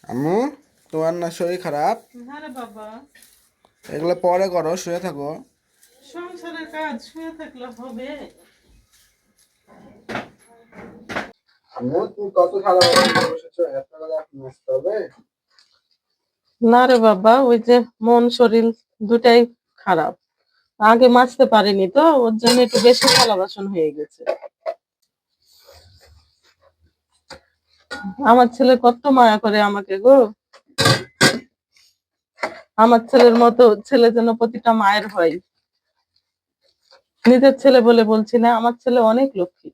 আম্মু, তোমার না শরীর খারাপ? না রে বাবা, এগুলো পরে করো, শুয়ে থাকো। সংসারের কাজ শুয়ে থাকলে হবে? আম্মু, তুমি কত সারা বসেছো, এত বেলা এখন আসতে হবে? না রে বাবা, ওই যে মন শরীর দুটাই খারাপ। আগে মাজতে পারিনি তো, ওর জন্য একটু বেশি থালা বাসন হয়ে গেছে। আমার ছেলে কত মায়া করে আমাকে গো। আমার ছেলের মতো ছেলে যেন প্রতিটা মায়ের হয়। নিজের ছেলে বলে বলছি না, আমার ছেলে অনেক লক্ষ্মী।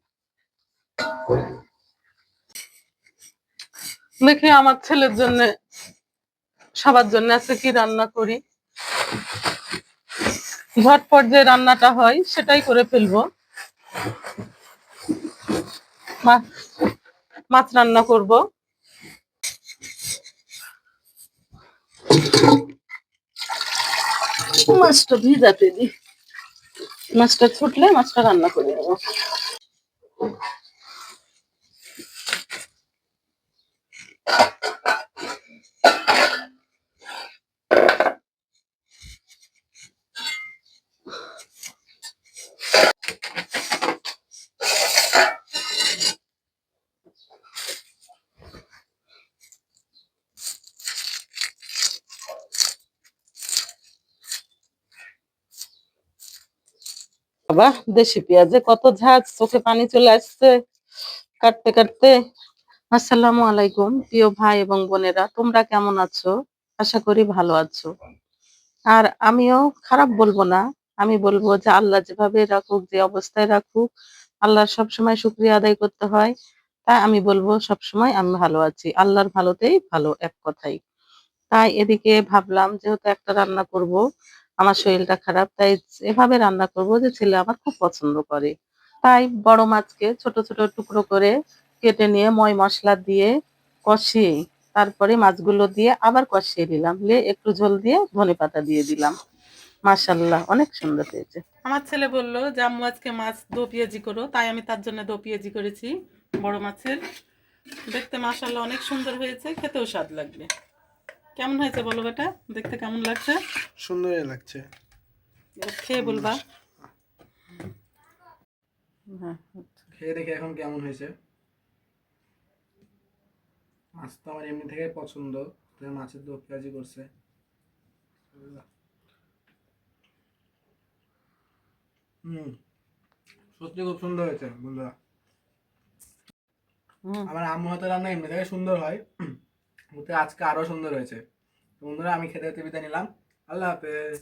দেখি আমার ছেলের জন্য, সবার জন্য আজকে কি রান্না করি। ঝটপট যে রান্নাটা হয় সেটাই করে ফেলবো। মা- মাছ রান্না করব। মাছটা ভিজাতে দিই, মাছটা ছুটলে মাছটা রান্না করে দেবো। বাবা, দেশি পেঁয়াজে কত ঝাঁজ, চোখে পানি চলে আসছে কাটতে কাটতে। আসসালামু আলাইকুম প্রিয় ভাই এবং বোনেরা, তোমরা কেমন আছো? আশা করি ভালো আছো। আর আমিও খারাপ বলবো না, আমি বলবো যে আল্লাহ যেভাবে রাখুক, যে অবস্থায় রাখুক, আল্লাহর সবসময় শুকরিয়া আদায় করতে হয়। তাই আমি বলবো সবসময় আমি ভালো আছি, আল্লাহর ভালোতেই ভালো, এক কথাই। তাই এদিকে ভাবলাম যেহেতু একটা রান্না করব, আমার শরীরটা খারাপ, তাই এভাবে রান্না করব যে ছেলে আমার খুব পছন্দ করে। তাই বড় মাছকে ছোট ছোট টুকরো করে কেটে নিয়ে ময় মশলা দিয়ে কষিয়ে, তারপরে মাছগুলো দিয়ে আবার কষিয়ে দিলাম, দিয়ে একটু ঝোল দিয়ে ধনেপাতা দিয়ে দিলাম। মাশাল্লাহ, অনেক সুন্দর হয়েছে। আমার ছেলে বললো যে আম্মু আজকে মাছ দো পেঁয়াজি করো, তাই আমি তার জন্য দো পেঁয়াজি করেছি বড় মাছের। দেখতে মাশাল্লাহ অনেক সুন্দর হয়েছে, খেতেও স্বাদ লাগবে। কেমন হয়েছে বলো বেটা, দেখতে কেমন লাগছে? সুন্দরই লাগছে। এবার খেয়ে বলবা। হ্যাঁ, খেয়ে দেখে এখন কেমন হয়েছে। মাছ তো আমার এমনি থেকে পছন্দ, তাই মাছের দো পেঁয়াজি করছে। হুম, সত্যি খুব সুন্দর হয়েছে বন্ধুরা। আমার আম্মু হাতের রান্না এমনি থেকে সুন্দর হয়, ওতে আজকে আরো সুন্দর হয়েছে। তো বন্ধুরা, আমি খেতে খেতে বিদায় নিলাম। আল্লাহ হাফেজ।